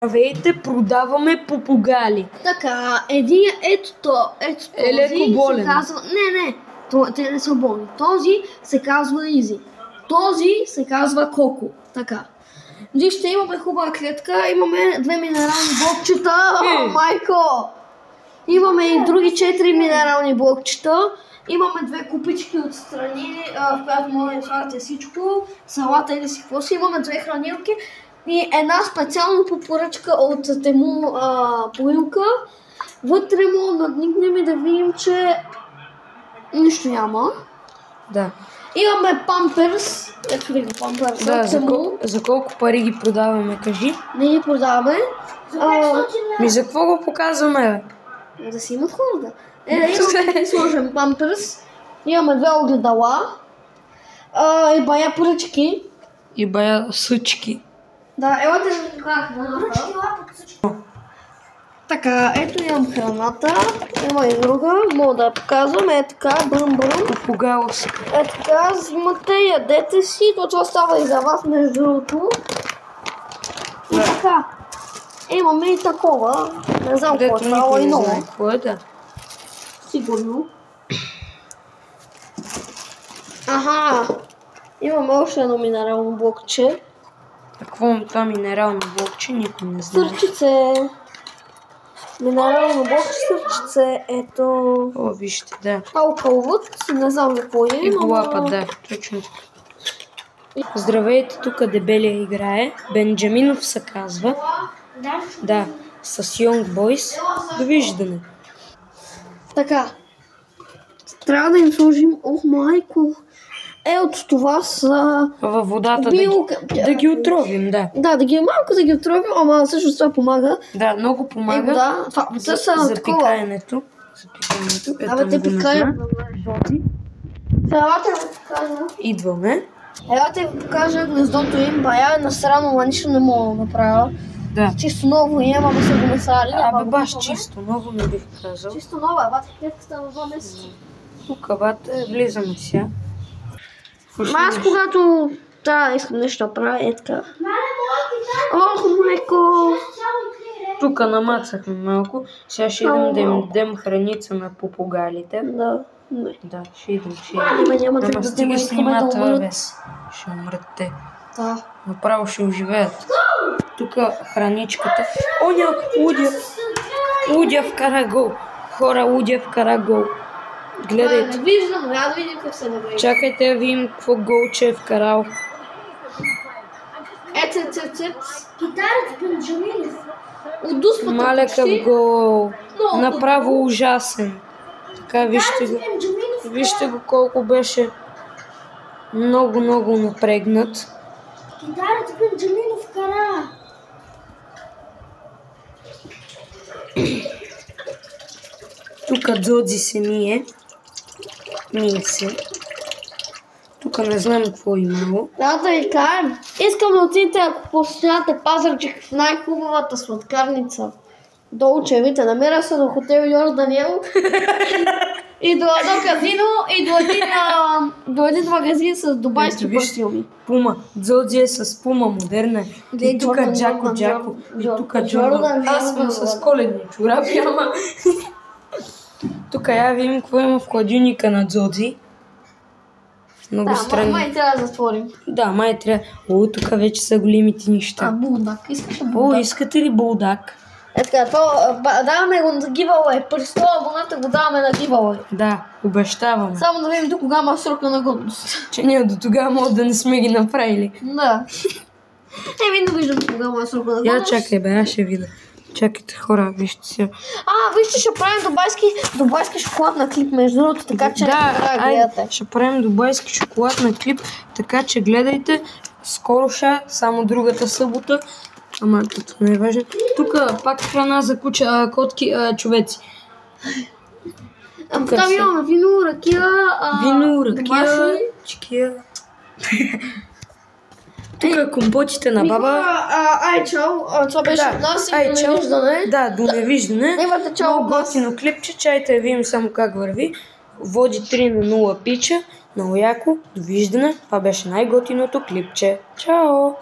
Здравейте, продаваме попугали. Така, ето този леко болен. се казва... Не, те не са болни. Този се казва Изи. Този се казва Коко. Така. Вижте, имаме хубава клетка, имаме 2 минерални блокчета. Майко! Имаме и други 4 минерални блокчета. Имаме 2 купички отстрани, в която може да слагате всичко. Салата или си какво си. Имаме 2 хранилки. И една специална поръчка от Тему поилка. Вътре му надникнем и да видим, че нищо няма. Да. Имаме памперс. Ето ли го памперс? Да, за колко пари ги продаваме, кажи? Не ги продаваме. За какво го показваме, бе? Да си имат хората. Имаме да сложим памперс. Имаме 2 огледала. И бая поръчки. И бая съчки. Да, елате да покажа храната. Така, ето имам храната. Има и друга. Мога да я показвам. Е така, бръм. Попугалска. Е така, взимате, ядете си. Това става и за вас, между другото. И така. Имаме и такова. Не знам какво е става и много. Какво е, да? Сигурно. Аха. Имаме още едно минерално блокче. Какво е това минерално блокче? Никой не знае. Сърчице. Минерално блокче, сърчице. Ето. О, вижте, да. Алкалвът. Не знам за какво е. И глапа, да. Точно. Здравейте, тук дебелия играе. Бенджаминов се казва. Да, с Young Boys. Довиждане. Така. Трябва да им сложим... Ох, майко. От това са... Във водата да ги отровим, да. Да, малко да ги отровим, ама също това помага. Да, много помага. За пикаенето. Абе, те пикаят. Елате да покажа. Идваме. Елате да покажа гнездото им. Бая е насрано, но нищо не мога да направя. Да. Чисто ново им, ама са го насрали. Абе, баш чисто ново не бих казал. Чисто ново, бате, клетката на 2 месеца. Тук, бате, влизаме сега. Аз когато искам нещо да правя, е така. Ох, майко! Тук намацахме малко. Сега ще идем да им дадем храница на попугалите. Да. Да, ще идем. Няма да стига снимата, бес. Ще умрат те. Да. Направо ще оживеят. Тук храничката. Оня, Удя вкара гол. Хора, Удя вкара гол. Гледайте. Не виждам, да видим как се навежда. Чакайте да видим какво голче е вкарал. Китаец Бенджаминов. От дуспата Малекъв гол. Направо ужасен. Така, вижте го колко беше много напрегнат. Китаец Бенджаминов кара. Тук Дзодзи се мие се. Тук не знам какво е имало. Да ви кажем. Искам да отидете, ако посещавате Пазарджик, в най-хубавата сладкарница. Долу Чевите. Намира се до хотел Йордан Даниел. И до едно казино, и до един магазин с дубайски парфюми. Пума. Дзодзи е с Пума, модерна. И тук Джако. И тук Джордан. Аз съм с коледни чорапи, ама... Тук я видим какво има в хладилника на Дзодзи. Много странно. Май трябва да затворим. Да, май трябва. Тук вече са големите неща. Булдак. Искаш ли булдак? Искате ли булдак? Така, даваме го на гивалай. При 100 абоната го даваме на гивалай. Да, обещаваме. Само да видим до кога има срока на годност. Че ние до тогава може да не сме ги направили. Да. Не виждам кога има срока на годност. Я чакай, аз ще видя. Чакайте, хора, вижте сега. Вижте, ще правим дубайски шоколад на клип, между другото, така че гледате. Ще правим дубайски шоколад на клип, така че гледайте. Скоро само другата събота. Ама това не е важно. Тук пак храна за куча, котки, човеци. Там имаме вино, ракия, чекия. Тук компотите на баба. Айчал, това беше от нас и до невиждане. Да, до невиждане. Имате чао. Много готино клипче, чайте да видим само как върви. Води 3:0 пича, много яко, довиждане. Това беше най-готиното клипче. Чао!